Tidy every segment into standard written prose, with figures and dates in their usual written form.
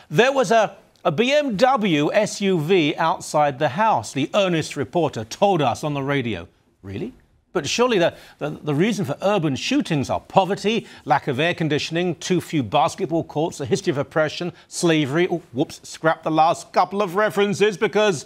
There was a BMW SUV outside the house, the earnest reporter told us on the radio. Really? But surely the reason for urban shootings are poverty, lack of air conditioning, too few basketball courts, a history of oppression, slavery. Oh, whoops, scrap the last couple of references, because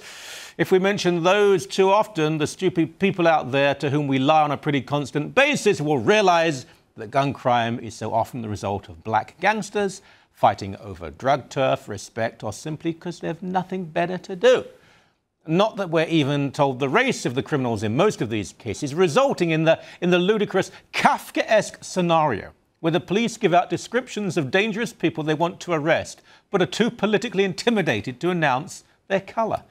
if we mention those too often, the stupid people out there to whom we lie on a pretty constant basis will realise that gun crime is so often the result of black gangsters fighting over drug turf, respect, or simply because they have nothing better to do. Not that we're even told the race of the criminals in most of these cases, resulting in the ludicrous Kafkaesque scenario where the police give out descriptions of dangerous people they want to arrest, but are too politically intimidated to announce their colour.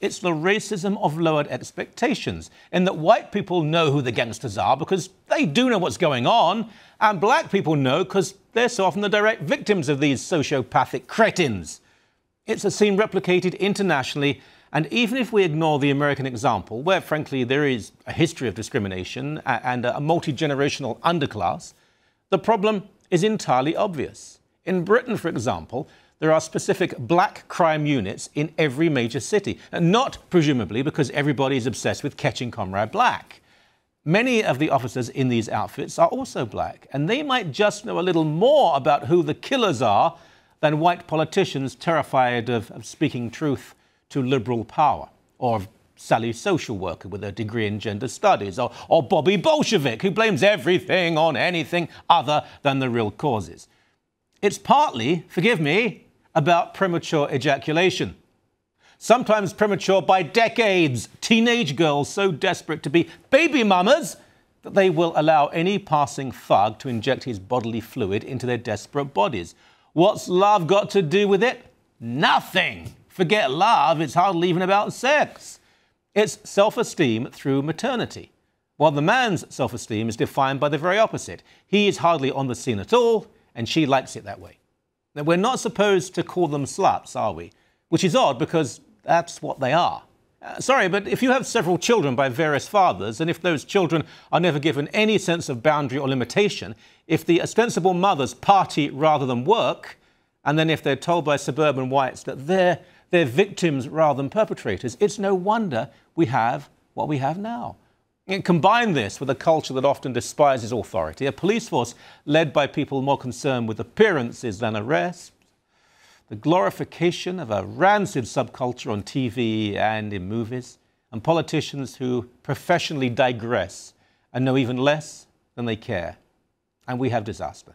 It's the racism of lowered expectations, in that white people know who the gangsters are because they do know what's going on, and black people know because they're so often the direct victims of these sociopathic cretins. It's a scene replicated internationally, and even if we ignore the American example, where frankly there is a history of discrimination and a multi-generational underclass, the problem is entirely obvious. In Britain, for example, there are specific black crime units in every major city, and not presumably because everybody is obsessed with catching Comrade Black. Many of the officers in these outfits are also black, and they might just know a little more about who the killers are than white politicians terrified of speaking truth to liberal power, or Sally social worker with a degree in gender studies, or Bobby Bolshevik who blames everything on anything other than the real causes. It's partly, forgive me, about premature ejaculation. Sometimes premature by decades. Teenage girls so desperate to be baby mamas that they will allow any passing thug to inject his bodily fluid into their desperate bodies. What's love got to do with it? Nothing. Forget love, it's hardly even about sex. It's self-esteem through maternity, while the man's self-esteem is defined by the very opposite. He is hardly on the scene at all, and she likes it that way. Now, we're not supposed to call them sluts, are we? Which is odd, because that's what they are. Sorry, but if you have several children by various fathers, and if those children are never given any sense of boundary or limitation, if the ostensible mothers party rather than work, and then if they're told by suburban whites that they're victims rather than perpetrators, it's no wonder we have what we have now. And combine this with a culture that often despises authority, a police force led by people more concerned with appearances than arrests, the glorification of a rancid subculture on TV and in movies, and politicians who professionally digress and know even less than they care. And we have disaster.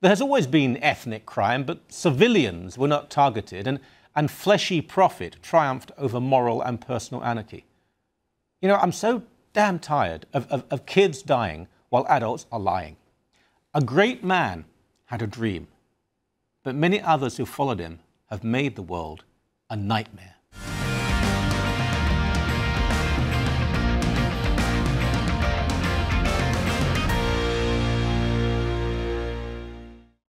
There has always been ethnic crime, but civilians were not targeted, and fleshy profit triumphed over moral and personal anarchy. You know, I'm so damn tired of kids dying while adults are lying. A great man had a dream, but many others who followed him have made the world a nightmare.